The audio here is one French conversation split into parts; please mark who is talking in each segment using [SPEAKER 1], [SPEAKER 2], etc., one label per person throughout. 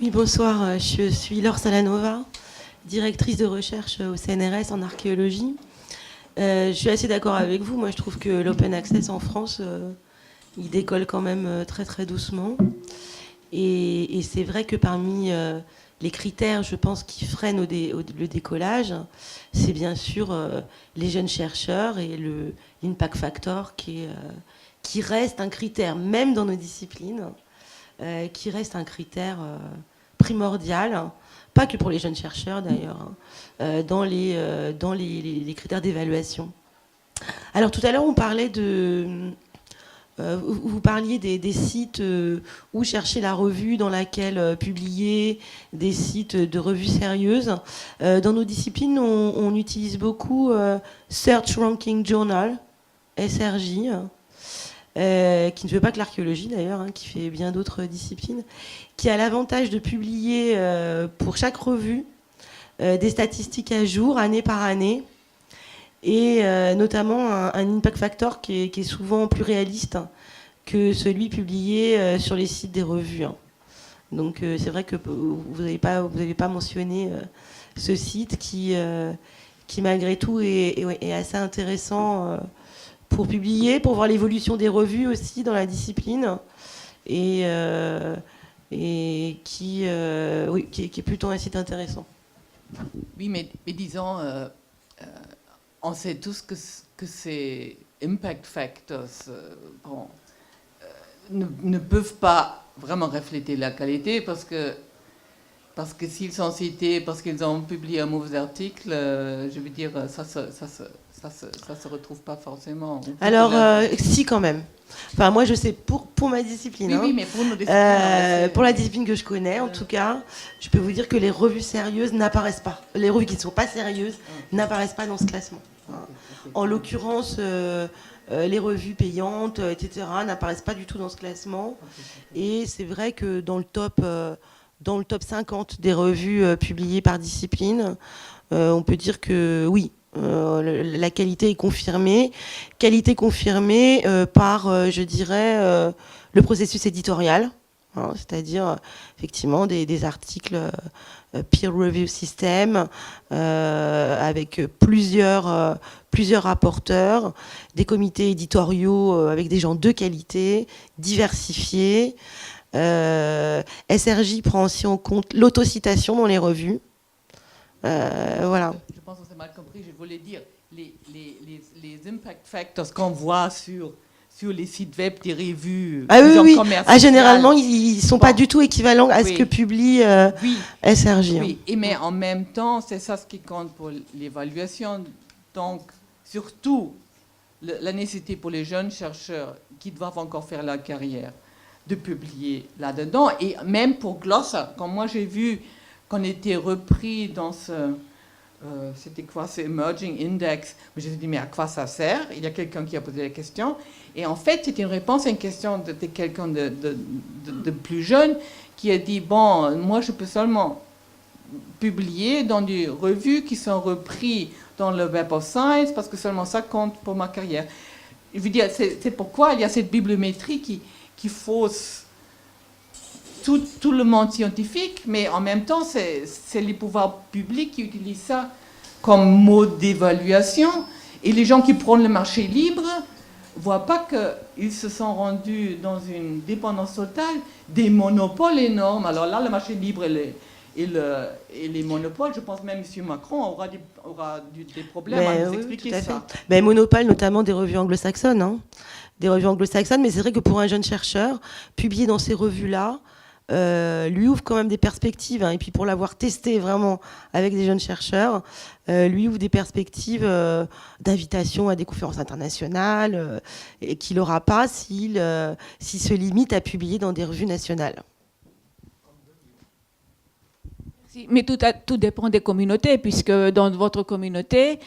[SPEAKER 1] Oui, bonsoir. Je suis Laure Salanova, directrice de recherche au CNRS en archéologie. Je suis assez d'accord avec vous. Moi, je trouve que l'open access en France, il décolle quand même très très doucement. Et c'est vrai que parmi les critères, je pense, qui freinent le décollage, c'est bien sûr les jeunes chercheurs et l'impact factor qui reste un critère, même dans nos disciplines, qui reste un critère primordial, pas que pour les jeunes chercheurs d'ailleurs, dans les critères d'évaluation. Alors tout à l'heure, on parlait vous parliez des sites où chercher la revue dans laquelle publier, des sites de revues sérieuses. Dans nos disciplines, on utilise beaucoup Search Ranking Journal, SRJ, qui ne fait pas que l'archéologie d'ailleurs, hein, qui fait bien d'autres disciplines, qui a l'avantage de publier pour chaque revue des statistiques à jour, année par année, et notamment un impact factor qui est souvent plus réaliste que celui publié sur les sites des revues. Hein. Donc c'est vrai que vous n'avez pas mentionné ce site qui malgré tout est assez intéressant pour publier, pour voir l'évolution des revues aussi dans la discipline, et qui est plutôt un site intéressant.
[SPEAKER 2] Oui, mais disons, on sait tous que ces impact factors ne peuvent pas vraiment refléter la qualité parce que s'ils sont cités, parce qu'ils ont publié un mauvais article, je veux dire, ça se retrouve pas forcément.
[SPEAKER 1] Alors, si quand même. Enfin, moi, je sais pour ma discipline.
[SPEAKER 2] Oui,
[SPEAKER 1] hein,
[SPEAKER 2] oui, mais pour nos disciplines.
[SPEAKER 1] Pour la discipline que je connais, en tout cas, je peux vous dire que les revues sérieuses n'apparaissent pas. Les revues qui ne sont pas sérieuses n'apparaissent pas dans ce classement. En l'occurrence, les revues payantes, etc., n'apparaissent pas du tout dans ce classement. Et c'est vrai que dans le top 50 des revues publiées par discipline, on peut dire que oui, la qualité est confirmée. Qualité confirmée par, je dirais, le processus éditorial, hein, c'est-à-dire effectivement des articles peer review system avec plusieurs rapporteurs, des comités éditoriaux avec des gens de qualité, diversifiés. SRJ prend aussi en compte l'autocitation dans les revues. Voilà.
[SPEAKER 2] Je pense qu'on s'est mal compris. Je voulais dire les impact factors qu'on voit sur les sites web des revues.
[SPEAKER 1] Oui. Généralement, ils ne sont pas du tout équivalents à ce que publie SRJ.
[SPEAKER 2] Oui, mais en même temps, c'est ça ce qui compte pour l'évaluation. Donc, surtout, la nécessité pour les jeunes chercheurs qui doivent encore faire la carrière de publier là-dedans. Et même pour Glossa, quand moi j'ai vu qu'on était repris dans c'était quoi, ce Emerging Index, je me suis dit, mais à quoi ça sert? Il y a quelqu'un qui a posé la question. Et en fait, c'était une réponse à une question de quelqu'un de plus jeune qui a dit, bon, moi je peux seulement publier dans des revues qui sont reprises dans le Web of Science parce que seulement ça compte pour ma carrière. Je veux dire, c'est pourquoi il y a cette bibliométrie qui fausse tout le monde scientifique, mais en même temps, c'est les pouvoirs publics qui utilisent ça comme mode d'évaluation. Et les gens qui prennent le marché libre ne voient pas qu'ils se sont rendus dans une dépendance totale des monopoles énormes. Alors là, le marché libre et les monopoles, je pense même M. Macron aura des problèmes à nous expliquer ça.
[SPEAKER 1] Mais monopole, notamment des revues anglo-saxonnes. Hein. Des revues anglo-saxonnes, mais c'est vrai que pour un jeune chercheur, publier dans ces revues-là, lui ouvre quand même des perspectives, hein, et puis pour l'avoir testé vraiment avec des jeunes chercheurs, lui ouvre des perspectives d'invitation à des conférences internationales et qu'il n'aura pas s'il se limite à publier dans des revues nationales.
[SPEAKER 3] Mais tout dépend des communautés, puisque dans votre communauté,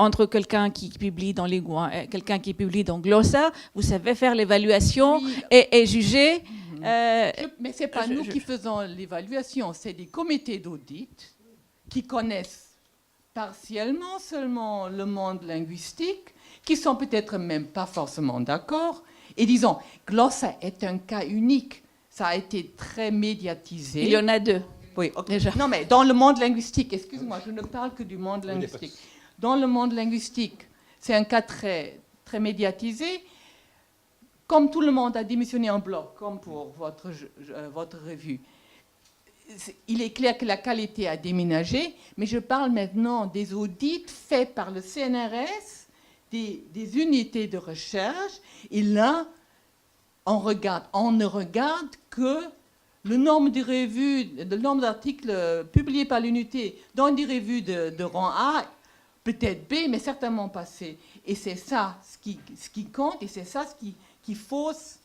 [SPEAKER 3] entre quelqu'un qui publie dans Lingua et quelqu'un qui publie dans Glossa, vous savez faire l'évaluation et juger.
[SPEAKER 2] Mais ce n'est pas nous qui faisons l'évaluation, c'est des comités d'audit qui connaissent partiellement seulement le monde linguistique, qui sont peut-être même pas forcément d'accord. Et disons, Glossa est un cas unique. ça a été très médiatisé.
[SPEAKER 3] Il y en a deux.
[SPEAKER 2] Oui, ok.
[SPEAKER 3] Déjà.
[SPEAKER 2] Non, mais dans le monde linguistique, excuse-moi, je ne parle que du monde linguistique. Dans le monde linguistique, c'est un cas très, très médiatisé. Comme tout le monde a démissionné en bloc, comme pour votre revue, il est clair que la qualité a déménagé, mais je parle maintenant des audits faits par le CNRS, des unités de recherche, et là, on ne regarde que le nombre de revues, le nombre d'articles publiés par l'unité dans des revues de rang A, peut-être B, mais certainement pas C. Et c'est ça ce qui compte, et c'est ça ce qui fausse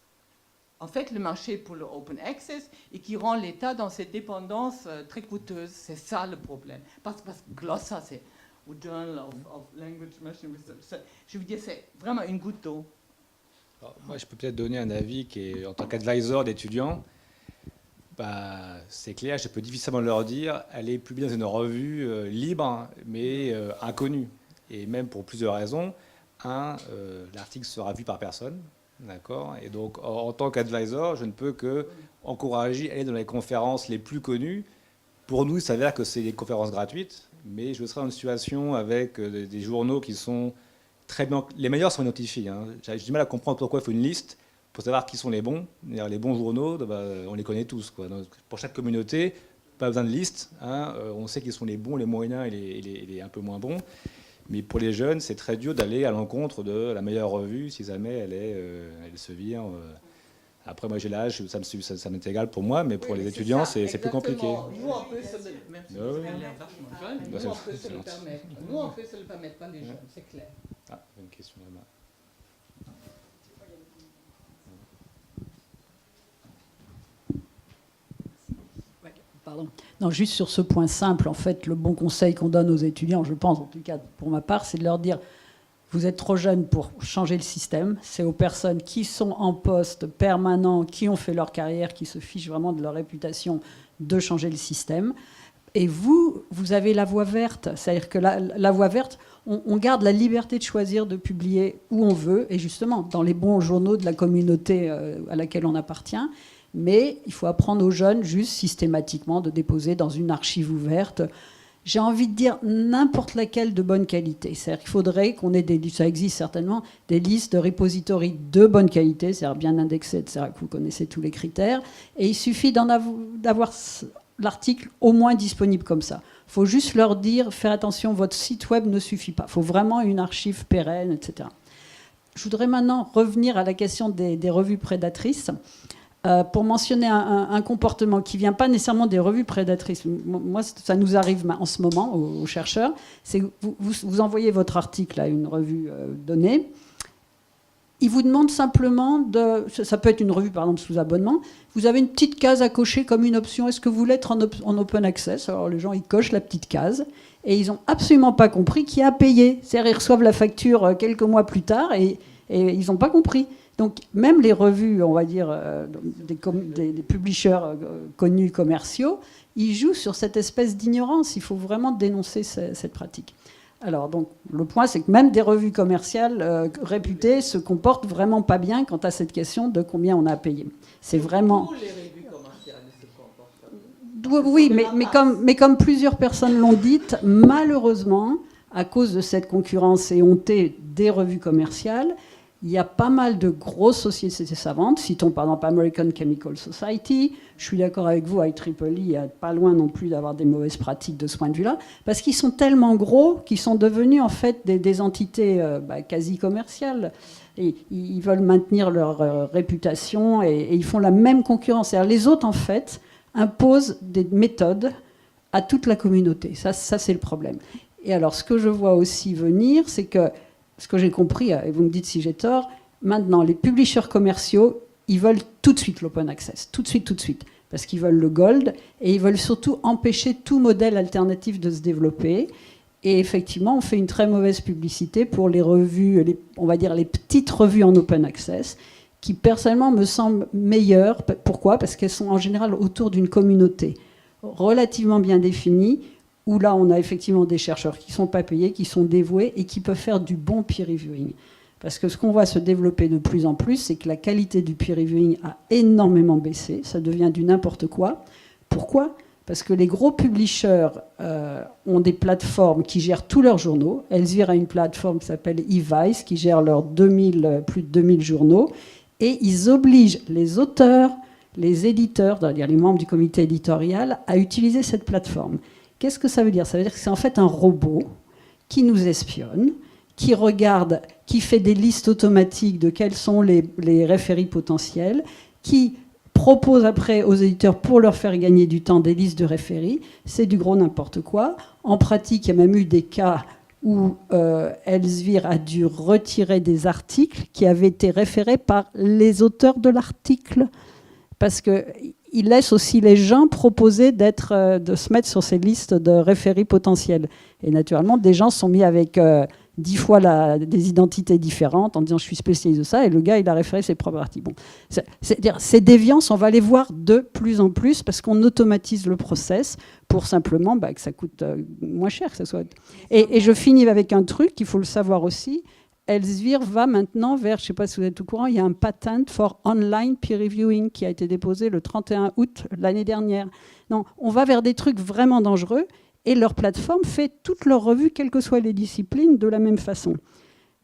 [SPEAKER 2] en fait le marché pour le open access et qui rend l'État dans cette dépendance très coûteuse. C'est ça le problème. Parce que Glossa, c'est au Journal of Language Machine Research. Je veux dire, c'est vraiment une goutte d'eau.
[SPEAKER 4] Moi, je peux peut-être donner un avis qui est, en tant qu'advisor d'étudiants, c'est clair, je peux difficilement leur dire, allez publier dans une revue libre, mais inconnue. Et même pour plusieurs raisons. L'article sera vu par personne. D'accord. Et donc, en tant qu'advisor, je ne peux que encourager à aller dans les conférences les plus connues. Pour nous, il s'avère que c'est des conférences gratuites, mais je serai dans une situation avec des journaux qui sont très bien. Les meilleurs sont identifiés. Hein. J'ai du mal à comprendre pourquoi il faut une liste pour savoir qui sont les bons. Les bons journaux, on les connaît tous, quoi. Donc, pour chaque communauté, pas besoin de liste. Hein. On sait qui sont les bons, les moyens et les un peu moins bons. Mais pour les jeunes, c'est très dur d'aller à l'encontre de la meilleure revue si jamais elle se vire. Après, moi j'ai l'âge, ça m'est égal pour moi, mais pour les étudiants, c'est plus compliqué.
[SPEAKER 2] Nous, on peut se le permettre. Nous, on peut se le permettre. Nous, on peut se le permettre, pas les jeunes, c'est clair.
[SPEAKER 4] Ah, une question là-bas.
[SPEAKER 5] Pardon. Non, juste sur ce point simple, en fait, le bon conseil qu'on donne aux étudiants, je pense, en tout cas pour ma part, c'est de leur dire vous êtes trop jeunes pour changer le système. C'est aux personnes qui sont en poste permanent, qui ont fait leur carrière, qui se fichent vraiment de leur réputation, de changer le système. Et vous avez la voie verte. C'est-à-dire que la voie verte, on garde la liberté de choisir de publier où on veut, et justement, dans les bons journaux de la communauté à laquelle on appartient. Mais il faut apprendre aux jeunes, juste systématiquement, de déposer dans une archive ouverte. J'ai envie de dire n'importe laquelle de bonne qualité. C'est-à-dire qu'il faudrait qu'on ait ça existe certainement, des listes de repositories de bonne qualité, c'est-à-dire bien indexées, etc., que vous connaissez tous les critères. Et il suffit d'avoir l'article au moins disponible comme ça. Il faut juste leur dire, faire attention, votre site web ne suffit pas. Il faut vraiment une archive pérenne, etc. Je voudrais maintenant revenir à la question des revues prédatrices. Pour mentionner un comportement qui ne vient pas nécessairement des revues prédatrices. Moi, ça nous arrive en ce moment aux chercheurs. C'est que vous envoyez votre article à une revue donnée. Ils vous demandent simplement ça peut être une revue, par exemple, sous abonnement. Vous avez une petite case à cocher comme une option. Est-ce que vous voulez être en open access? Alors, les gens, ils cochent la petite case. Et ils n'ont absolument pas compris qui a payé. C'est-à-dire, ils reçoivent la facture quelques mois plus tard et ils n'ont pas compris. Donc, même les revues, on va dire, des publishers connus commerciaux, ils jouent sur cette espèce d'ignorance. Il faut vraiment dénoncer cette pratique. Alors, donc, le point, c'est que même des revues commerciales réputées se comportent vraiment pas bien quant à cette question de combien on a payé. C'est vraiment...
[SPEAKER 2] Tous les revues commerciales se comportent.
[SPEAKER 5] Oui, mais comme plusieurs personnes l'ont dit, malheureusement, à cause de cette concurrence éhontée des revues commerciales, il y a pas mal de grosses sociétés savantes, citons par exemple American Chemical Society. Je suis d'accord avec vous, IEEE, il n'y a pas loin non plus d'avoir des mauvaises pratiques de ce point de vue-là, parce qu'ils sont tellement gros qu'ils sont devenus en fait des entités quasi commerciales. Et ils veulent maintenir leur réputation et ils font la même concurrence. C'est-à-dire, les autres, en fait, imposent des méthodes à toute la communauté. Ça c'est le problème. Et alors, ce que je vois aussi venir, c'est que ce que j'ai compris, et vous me dites si j'ai tort, maintenant, les publishers commerciaux, ils veulent tout de suite l'open access, tout de suite, parce qu'ils veulent le gold, et ils veulent surtout empêcher tout modèle alternatif de se développer. Et effectivement, on fait une très mauvaise publicité pour les revues, on va dire les petites revues en open access, qui personnellement me semblent meilleures. Pourquoi? Parce qu'elles sont en général autour d'une communauté relativement bien définie, où là, on a effectivement des chercheurs qui ne sont pas payés, qui sont dévoués et qui peuvent faire du bon peer reviewing. Parce que ce qu'on voit se développer de plus en plus, c'est que la qualité du peer reviewing a énormément baissé. Ça devient du n'importe quoi. Pourquoi ? Parce que les gros publishers ont des plateformes qui gèrent tous leurs journaux. Elsevier a une plateforme qui s'appelle eVice, qui gère leurs plus de 2000 journaux. Et ils obligent les auteurs, les éditeurs, c'est-à-dire les membres du comité éditorial, à utiliser cette plateforme. Qu'est-ce que ça veut dire ? Ça veut dire que c'est en fait un robot qui nous espionne, qui regarde, qui fait des listes automatiques de quels sont les référis potentiels, qui propose après aux éditeurs pour leur faire gagner du temps des listes de référis. C'est du gros n'importe quoi. En pratique, il y a même eu des cas où Elsevier a dû retirer des articles qui avaient été référés par les auteurs de l'article. Parce qu'il laisse aussi les gens proposer de se mettre sur ces listes de référis potentiels. Et naturellement, des gens sont mis avec 10 fois des identités différentes en disant je suis spécialiste de ça, et le gars il a référé ses propres articles. Bon, c'est-à-dire ces déviances, on va les voir de plus en plus parce qu'on automatise le process pour simplement que ça coûte moins cher que ça soit. Et je finis avec un truc qu'il faut le savoir aussi. Elsevier va maintenant vers, je ne sais pas si vous êtes au courant, il y a un patent for online peer reviewing qui a été déposé le 31 août l'année dernière. Non, on va vers des trucs vraiment dangereux. Et leur plateforme fait toutes leurs revues, quelles que soient les disciplines, de la même façon.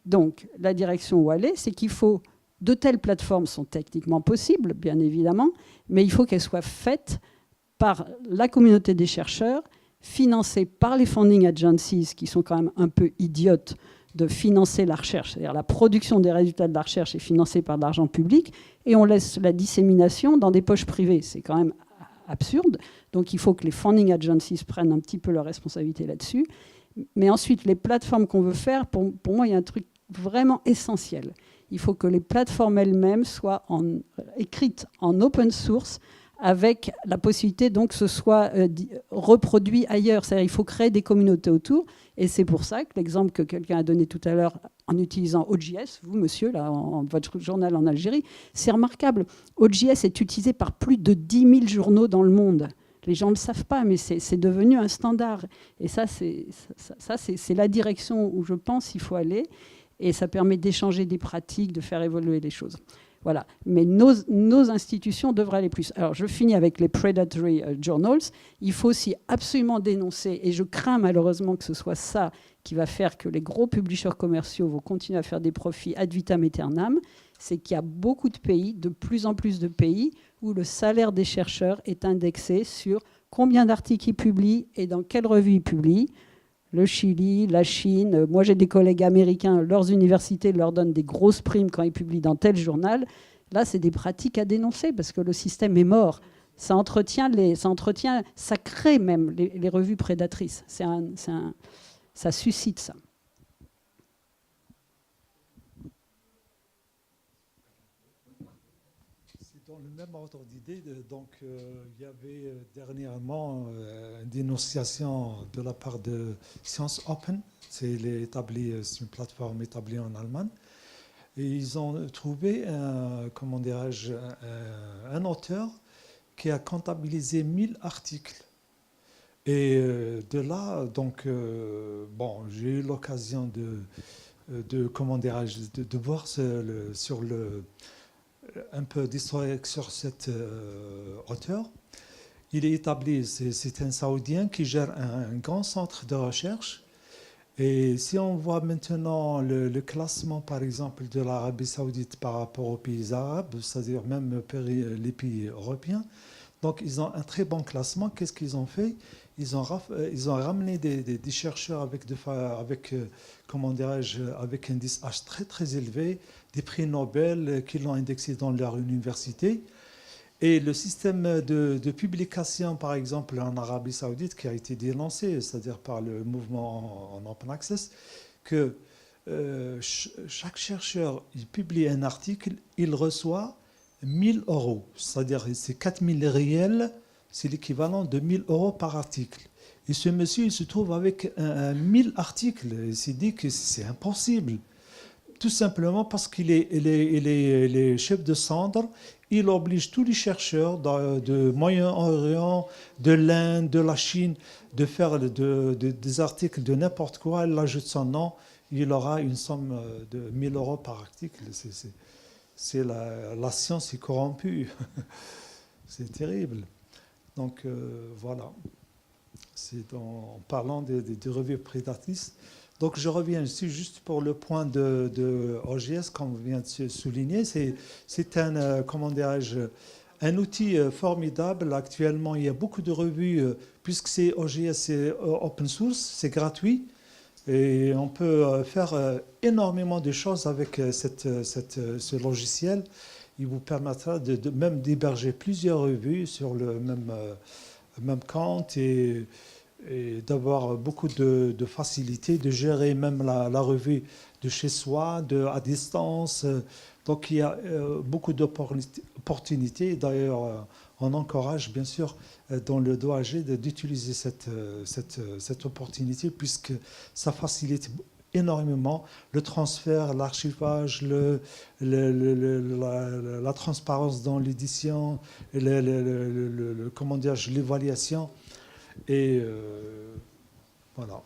[SPEAKER 5] Donc, la direction où aller, c'est qu'il faut... De telles plateformes sont techniquement possibles, bien évidemment, mais il faut qu'elles soient faites par la communauté des chercheurs, financées par les funding agencies, qui sont quand même un peu idiotes de financer la recherche. C'est-à-dire la production des résultats de la recherche est financée par de l'argent public, et on laisse la dissémination dans des poches privées. C'est quand même absurde. Donc il faut que les funding agencies prennent un petit peu leur responsabilité là-dessus. Mais ensuite, les plateformes qu'on veut faire, pour moi, il y a un truc vraiment essentiel. Il faut que les plateformes elles-mêmes soient écrites en open source avec la possibilité donc que ce soit reproduit ailleurs. C'est-à-dire qu'il faut créer des communautés autour. Et c'est pour ça que l'exemple que quelqu'un a donné tout à l'heure en utilisant OJS, vous, monsieur, là, votre journal en Algérie, c'est remarquable. OJS est utilisé par plus de 10 000 journaux dans le monde. Les gens ne le savent pas, mais c'est devenu un standard. Et ça, c'est la direction où je pense qu'il faut aller. Et ça permet d'échanger des pratiques, de faire évoluer les choses. Voilà. Mais nos institutions devraient aller plus. Alors, je finis avec les predatory journals. Il faut aussi absolument dénoncer, et je crains malheureusement que ce soit ça qui va faire que les gros publishers commerciaux vont continuer à faire des profits ad vitam aeternam, c'est qu'il y a beaucoup de pays, de plus en plus de pays, où le salaire des chercheurs est indexé sur combien d'articles ils publient et dans quelle revue ils publient. Le Chili, la Chine. Moi, j'ai des collègues américains, leurs universités leur donnent des grosses primes quand ils publient dans tel journal. Là, c'est des pratiques à dénoncer parce que le système est mort. Ça crée même les revues prédatrices. Ça suscite ça.
[SPEAKER 6] Dans le même ordre d'idée, donc il y avait dernièrement une dénonciation de la part de Science Open. C'est une plateforme établie en Allemagne. Et ils ont trouvé, un auteur qui a comptabilisé 1000 articles. Et de là, donc, j'ai eu l'occasion de voir un peu d'historique sur cet auteur. Il est établi, c'est un Saoudien qui gère un grand centre de recherche. Et si on voit maintenant le classement, par exemple, de l'Arabie Saoudite par rapport aux pays arabes, c'est-à-dire même les pays européens, donc ils ont un très bon classement. Qu'est-ce qu'ils ont fait ? Ils ont ramené des chercheurs avec un indice H très très élevé, des prix Nobel qui l'ont indexé dans leur université. Et le système de publication, par exemple, en Arabie Saoudite, qui a été dénoncé, c'est-à-dire par le mouvement en Open Access, que chaque chercheur, il publie un article, il reçoit 1000 €. C'est-à-dire c'est 4000 réels, c'est l'équivalent de 1000 € par article. Et ce monsieur, il se trouve avec 1000 articles. Il s'est dit que c'est impossible. Tout simplement parce qu'il est chef de centre. Il oblige tous les chercheurs de Moyen-Orient, de l'Inde, de la Chine, de faire des articles de n'importe quoi. Il ajoute son nom il aura une somme de 1 000 € par article. C'est la science est corrompue. C'est terrible. Donc voilà. C'est en parlant des revues prédatrices. Donc je reviens ici juste pour le point de OGS, comme on vient de souligner. C'est un, comment dirais-je, un outil formidable. Actuellement, il y a beaucoup de revues, puisque c'est OGS, c'est open source, c'est gratuit. Et on peut faire énormément de choses avec ce logiciel. Il vous permettra même d'héberger plusieurs revues sur le même compte et d'avoir beaucoup de facilité, de gérer même la revue de chez soi, à distance. Donc il y a beaucoup d'opportunités. D'ailleurs, on encourage bien sûr dans le DOAG d'utiliser cette opportunité puisque ça facilite énormément le transfert, l'archivage, la transparence dans l'édition, comment dire, l'évaluation. Et voilà.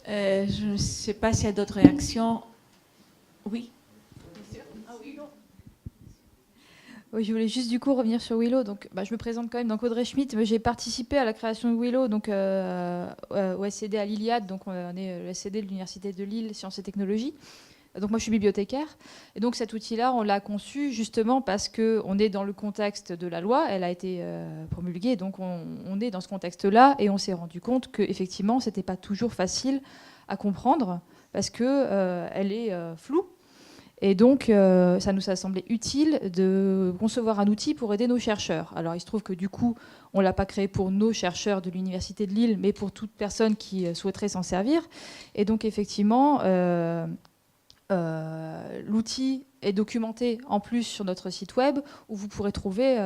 [SPEAKER 3] Je ne sais pas s'il y a d'autres réactions. Oui.
[SPEAKER 7] Oui, je voulais juste du coup revenir sur Willow. Donc, je me présente quand même. Donc, Audrey Schmitt, j'ai participé à la création de Willow, donc au SCD à l'Iliade. Donc, on est le SCD de l'Université de Lille, Sciences et Technologies. Donc, moi, je suis bibliothécaire. Et donc, cet outil-là, on l'a conçu justement parce qu'on est dans le contexte de la loi. Elle a été promulguée. Donc, on est dans ce contexte-là. Et on s'est rendu compte qu'effectivement, ce n'était pas toujours facile à comprendre parce qu'elle est floue. Et donc, ça nous a semblé utile de concevoir un outil pour aider nos chercheurs. Alors, il se trouve que du coup, on ne l'a pas créé pour nos chercheurs de l'Université de Lille, mais pour toute personne qui souhaiterait s'en servir. Et donc, effectivement, l'outil est documenté en plus sur notre site web, où vous pourrez trouver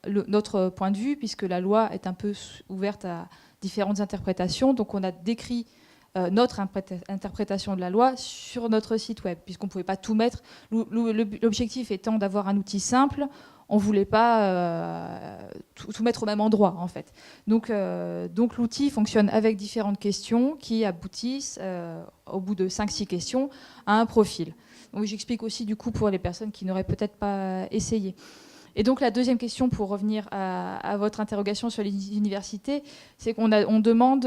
[SPEAKER 7] notre point de vue, puisque la loi est un peu ouverte à différentes interprétations. Donc, on a décrit notre interprétation de la loi sur notre site web, puisqu'on ne pouvait pas tout mettre. L'objectif étant d'avoir un outil simple, on ne voulait pas tout mettre au même endroit, en fait. Donc l'outil fonctionne avec différentes questions qui aboutissent, au bout de 5-6 questions, à un profil. Donc j'explique aussi, du coup, pour les personnes qui n'auraient peut-être pas essayé. Et donc la deuxième question, pour revenir à votre interrogation sur les universités, c'est qu'on demande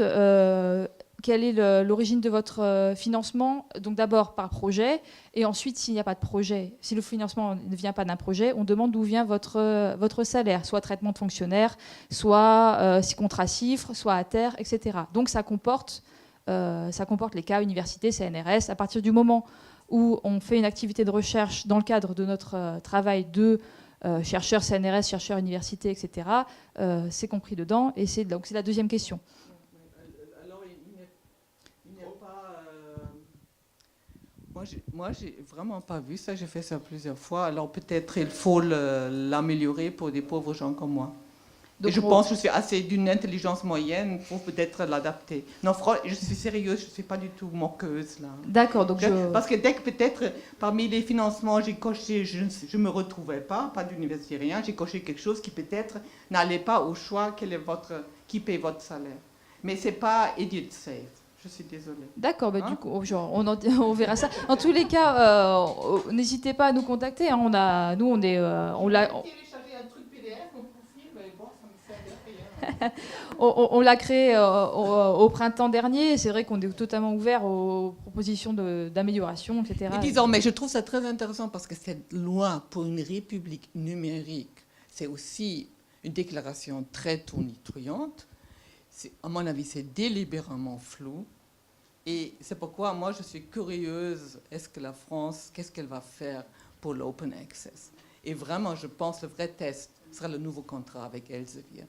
[SPEAKER 7] quelle est l'origine de votre financement, donc d'abord par projet, et ensuite s'il n'y a pas de projet, si le financement ne vient pas d'un projet, on demande d'où vient votre salaire, soit traitement de fonctionnaire, soit contrat cifre, soit à terre, etc. Donc ça comporte les cas université, CNRS. À partir du moment où on fait une activité de recherche dans le cadre de notre travail de chercheurs CNRS, chercheurs université, etc., c'est compris dedans, et donc c'est la deuxième question.
[SPEAKER 2] Moi, j'ai vraiment pas vu ça. J'ai fait ça plusieurs fois. Alors peut-être il faut l'améliorer pour des pauvres gens comme moi. Donc, et je pense que je suis assez d'une intelligence moyenne pour peut-être l'adapter. Non, je suis sérieuse, je ne suis pas du tout moqueuse là.
[SPEAKER 7] D'accord. Donc
[SPEAKER 2] parce que dès que peut-être parmi les financements j'ai coché, je ne me retrouvais pas d'université, rien. J'ai coché quelque chose qui peut-être n'allait pas au choix qui paye votre salaire. Mais c'est pas idiot safe. Je suis désolée.
[SPEAKER 7] D'accord, du coup, on verra ça. En tous les cas, n'hésitez pas à nous contacter. Hein. On l'a. On l'a créé au printemps dernier. C'est vrai qu'on est totalement ouvert aux propositions d'amélioration, etc.
[SPEAKER 2] Et disons, mais je trouve ça très intéressant parce que cette loi pour une république numérique, c'est aussi une déclaration très tonitruante. À mon avis, c'est délibérément flou. Et c'est pourquoi moi, je suis curieuse. Est-ce que la France, qu'est-ce qu'elle va faire pour l'open access? Et vraiment, je pense que le vrai test sera le nouveau contrat avec Elsevier.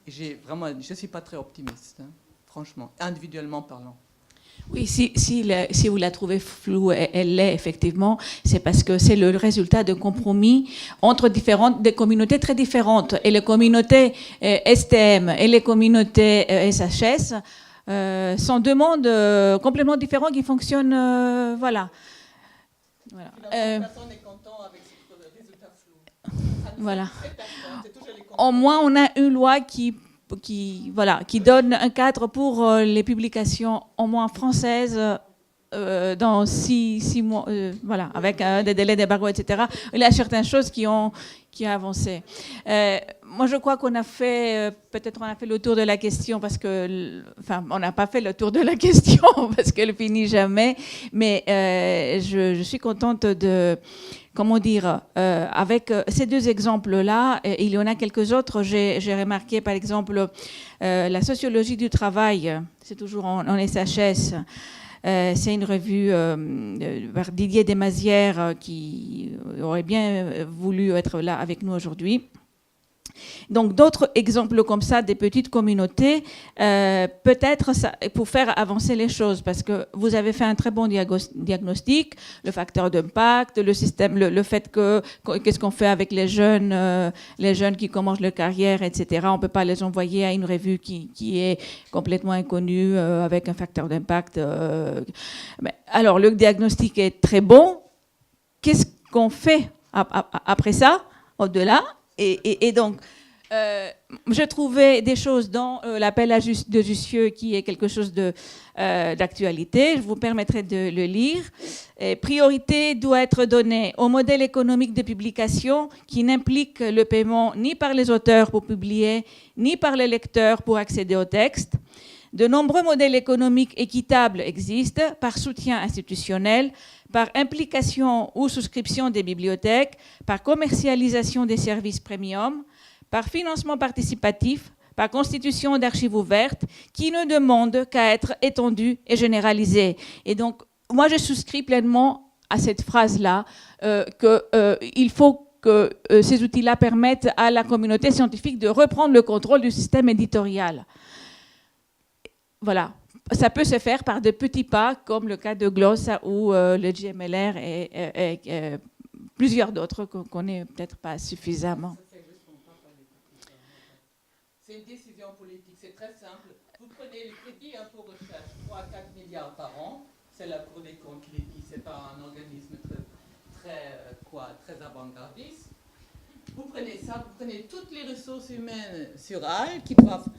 [SPEAKER 2] Et je ne suis pas très optimiste, hein, franchement, individuellement parlant.
[SPEAKER 3] Oui, si vous la trouvez floue, elle l'est effectivement, c'est parce que c'est le résultat de compromis entre des communautés très différentes. Et les communautés STM et les communautés SHS sont deux mondes complètement différents qui fonctionnent, voilà.
[SPEAKER 2] Personne n'est content avec ce résultat flou.
[SPEAKER 3] Voilà. Au moins, on a une loi qui qui donne un cadre pour les publications au moins françaises dans 6 mois, voilà, avec des délais d'embargo, etc. Il y a certaines choses qui ont avancé. Moi, je crois qu'on a fait, peut-être on a fait le tour de la question parce que, enfin, on n'a pas fait le tour de la question parce qu'elle finit jamais. Mais je suis contente de, comment dire, avec ces 2 exemples-là, il y en a quelques autres. J'ai remarqué, par exemple, la sociologie du travail. C'est toujours en SHS. C'est une revue par Didier Desmazières qui aurait bien voulu être là avec nous aujourd'hui. Donc d'autres exemples comme ça, des petites communautés, peut-être pour faire avancer les choses, parce que vous avez fait un très bon diagnostic, le facteur d'impact, le système, le fait que qu'est-ce qu'on fait avec les jeunes qui commencent leur carrière, etc. On ne peut pas les envoyer à une revue qui est complètement inconnue avec un facteur d'impact. Alors le diagnostic est très bon. Qu'est-ce qu'on fait après ça, au-delà? Et donc, je trouvais des choses dans l'appel de Jussieu qui est quelque chose d'actualité. Je vous permettrai de le lire. Priorité doit être donnée au modèle économique de publication qui n'implique le paiement ni par les auteurs pour publier, ni par les lecteurs pour accéder au texte. De nombreux modèles économiques équitables existent par soutien institutionnel, par implication ou souscription des bibliothèques, par commercialisation des services premium, par financement participatif, par constitution d'archives ouvertes, qui ne demandent qu'à être étendues et généralisées. Et donc, moi, je souscris pleinement à cette phrase-là, qu'il faut que ces outils-là permettent à la communauté scientifique de reprendre le contrôle du système éditorial. Voilà. Ça peut se faire par de petits pas, comme le cas de Glossa ou le GMLR et plusieurs d'autres qu'on ne connaît peut-être pas suffisamment.
[SPEAKER 2] C'est une décision politique, c'est très simple. Vous prenez le crédit impôt recherche, 3 à 4 milliards par an, c'est la Cour des comptes qui les dit, c'est pas un organisme très avant-gardiste. Vous prenez ça, vous prenez toutes les ressources humaines sur AL qui doivent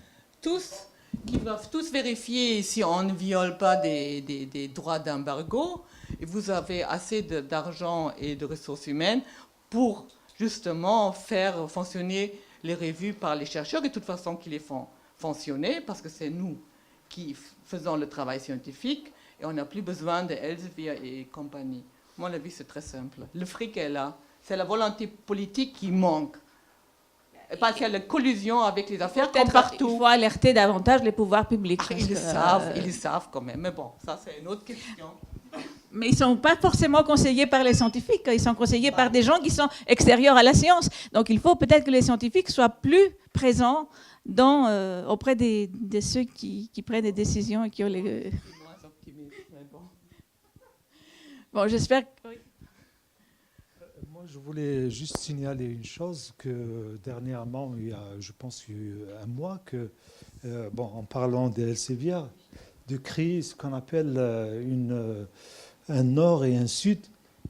[SPEAKER 2] tous vérifier si on ne viole pas des droits d'embargo. Et vous avez assez d'argent et de ressources humaines pour justement faire fonctionner les revues par les chercheurs, et de toute façon qui les font fonctionner, parce que c'est nous qui faisons le travail scientifique, et on n'a plus besoin de Elsevier et compagnie. Mon avis, c'est très simple. Le fric est là. C'est la volonté politique qui manque. Parce qu'il y a la collusion avec les affaires comme partout.
[SPEAKER 3] Il faut alerter davantage les pouvoirs publics.
[SPEAKER 2] Ils le savent quand même. Mais bon, ça c'est une autre question.
[SPEAKER 3] Mais ils ne sont pas forcément conseillés par les scientifiques. Ils sont conseillés par des gens qui sont extérieurs à la science. Donc il faut peut-être que les scientifiques soient plus présents auprès de ceux qui prennent des décisions et qui ont les...
[SPEAKER 2] Je suis moins optimiste, mais bon.
[SPEAKER 3] Bon, j'espère que... Oui.
[SPEAKER 6] Moi, je voulais juste signaler une chose, que dernièrement, il y a, je pense, il y a eu un mois, que, en parlant des Elsevier, de créer ce qu'on appelle un nord et un sud,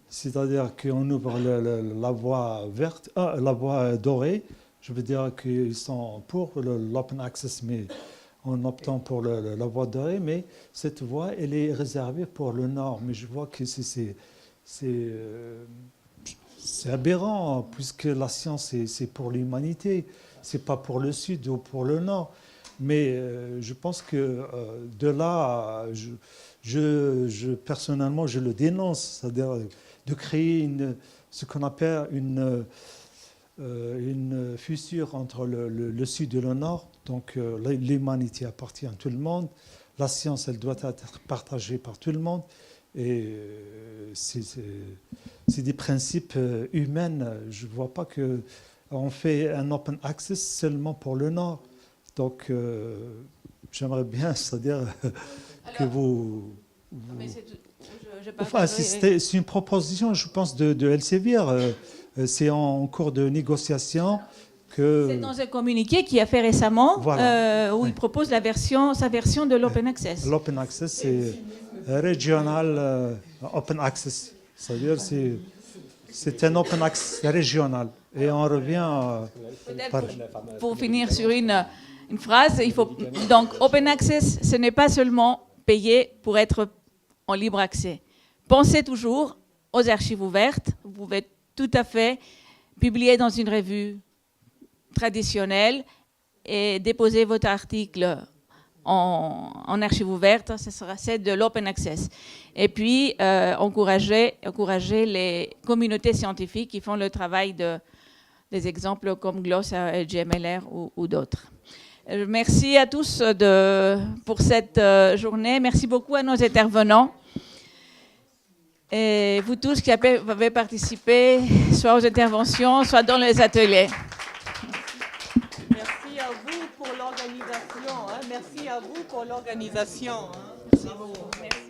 [SPEAKER 6] c'est-à-dire qu'on ouvre la voie verte, la voie dorée. Je veux dire qu'ils sont pour l'open access, mais en optant pour la voie dorée, mais cette voie, elle est réservée pour le nord. Mais je vois que c'est aberrant, puisque la science, c'est pour l'humanité, c'est pas pour le sud ou pour le nord. Mais je pense que de là, personnellement, je le dénonce, c'est-à-dire de créer ce qu'on appelle une fissure entre le sud et le nord. Donc l'humanité appartient à tout le monde, la science, elle doit être partagée par tout le monde, et c'est des principes humains. Je ne vois pas qu'on fait un open access seulement pour le nord. Donc j'aimerais bien, c'est-à-dire que vous... Enfin, c'est une proposition, je pense, de Elsevier. C'est en cours de négociation.
[SPEAKER 3] C'est dans un communiqué qu'il a fait récemment,
[SPEAKER 6] voilà.
[SPEAKER 3] où il propose sa version de l'open access.
[SPEAKER 6] L'open access, c'est régional open access. C'est-à-dire c'est un open access régional. Et on revient...
[SPEAKER 3] Pour finir sur une une phrase. Donc, open access, ce n'est pas seulement payer pour être en libre accès. Pensez toujours aux archives ouvertes. Vous pouvez tout à fait publier dans une revue traditionnelle et déposer votre article en archive ouverte. C'est de l'open access. Et puis, encourager les communautés scientifiques qui font le travail des exemples comme Glossa et GMLR ou d'autres. Merci à tous pour cette journée. Merci beaucoup à nos intervenants. Et vous tous qui avez participé, soit aux interventions, soit dans les ateliers.
[SPEAKER 2] Merci à vous pour l'organisation. Merci à vous pour l'organisation.
[SPEAKER 3] Merci beaucoup. Merci.